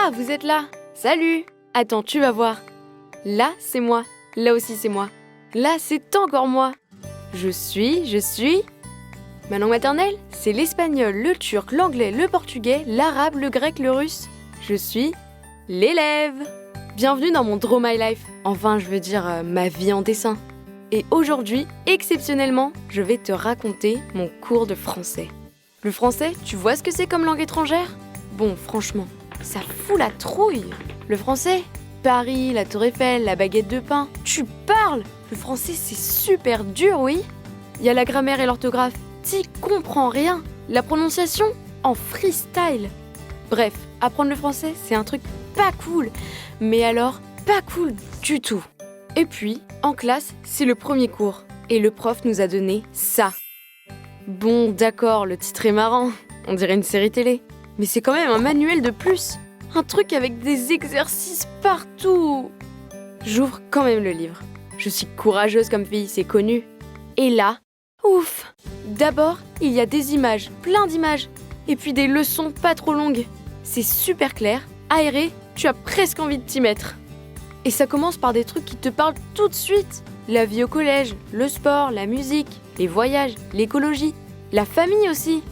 Ah, vous êtes là! Salut! Attends, tu vas voir. Là, c'est moi. Là aussi, c'est moi. Là, c'est encore moi. Je suis... Ma langue maternelle, c'est l'espagnol, le turc, l'anglais, le portugais, l'arabe, le grec, le russe. Je suis l'élève. Bienvenue dans mon Draw My Life. Enfin, je veux dire, ma vie en dessin. Et aujourd'hui, exceptionnellement, je vais te raconter mon cours de français. Le français, tu vois ce que c'est comme langue étrangère? Bon, franchement, ça fout la trouille. Le français, Paris, la Tour Eiffel, la baguette de pain. Tu parles! Le français, c'est super dur, oui. Il y a la grammaire et l'orthographe. T'y comprends rien. La prononciation, en freestyle. Bref, apprendre le français, c'est un truc pas cool. Mais alors, pas cool du tout. Et puis, en classe, c'est le premier cours. Et le prof nous a donné ça. Bon, d'accord, le titre est marrant. On dirait une série télé. Mais c'est quand même un manuel de plus. Un truc avec des exercices partout. J'ouvre quand même le livre. Je suis courageuse comme fille, c'est connu. Et là, ouf! D'abord, il y a des images, plein d'images. Et puis des leçons pas trop longues. C'est super clair, aéré, tu as presque envie de t'y mettre. Et ça commence par des trucs qui te parlent tout de suite. La vie au collège, le sport, la musique, les voyages, l'écologie, la famille aussi.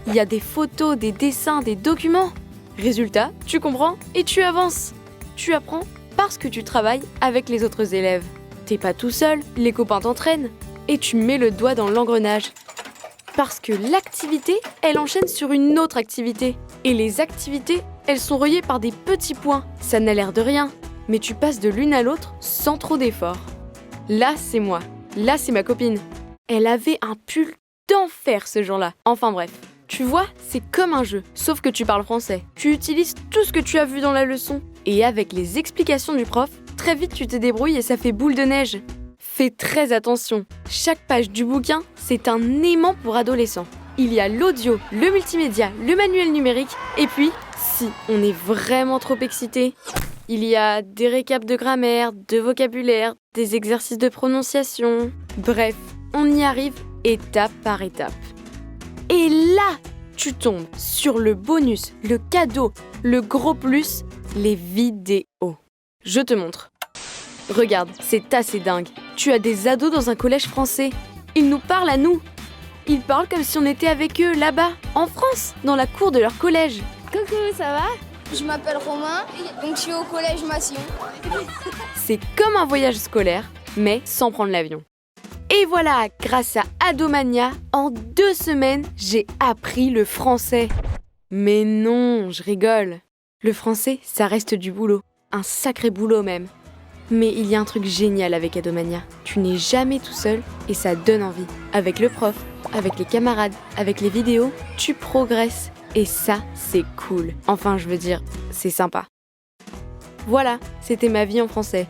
Il y a des photos, des dessins, des documents. Résultat, tu comprends et tu avances. Tu apprends parce que tu travailles avec les autres élèves. T'es pas tout seul, les copains t'entraînent. Et tu mets le doigt dans l'engrenage. Parce que l'activité, elle enchaîne sur une autre activité. Et les activités, elles sont reliées par des petits points. Ça n'a l'air de rien, mais tu passes de l'une à l'autre sans trop d'efforts. Là, c'est moi. Là, c'est ma copine. Elle avait un pull d'enfer ce jour-là. Enfin bref. Tu vois, c'est comme un jeu, sauf que tu parles français. Tu utilises tout ce que tu as vu dans la leçon. Et avec les explications du prof, très vite tu te débrouilles et ça fait boule de neige. Fais très attention. Chaque page du bouquin, c'est un aimant pour adolescents. Il y a l'audio, le multimédia, le manuel numérique, et puis, si on est vraiment trop excité, il y a des récaps de grammaire, de vocabulaire, des exercices de prononciation. Bref, on y arrive étape par étape. Et là, tu tombes sur le bonus, le cadeau, le gros plus, les vidéos. Je te montre. Regarde, c'est assez dingue. Tu as des ados dans un collège français. Ils nous parlent à nous. Ils parlent comme si on était avec eux, là-bas, en France, dans la cour de leur collège. Coucou, ça va? Je m'appelle Romain, donc je suis au collège Massillon. C'est comme un voyage scolaire, mais sans prendre l'avion. Et voilà, grâce à Adomania, en 2 semaines, j'ai appris le français. Mais non, je rigole. Le français, ça reste du boulot. Un sacré boulot même. Mais il y a un truc génial avec Adomania. Tu n'es jamais tout seul et ça donne envie. Avec le prof, avec les camarades, avec les vidéos, tu progresses. Et ça, c'est cool. Enfin, je veux dire, c'est sympa. Voilà, c'était ma vie en français.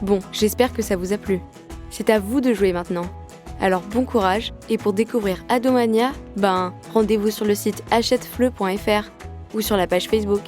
Bon, j'espère que ça vous a plu. C'est à vous de jouer maintenant. Alors bon courage, et pour découvrir Adomania, rendez-vous sur le site achetefleu.fr ou sur la page Facebook.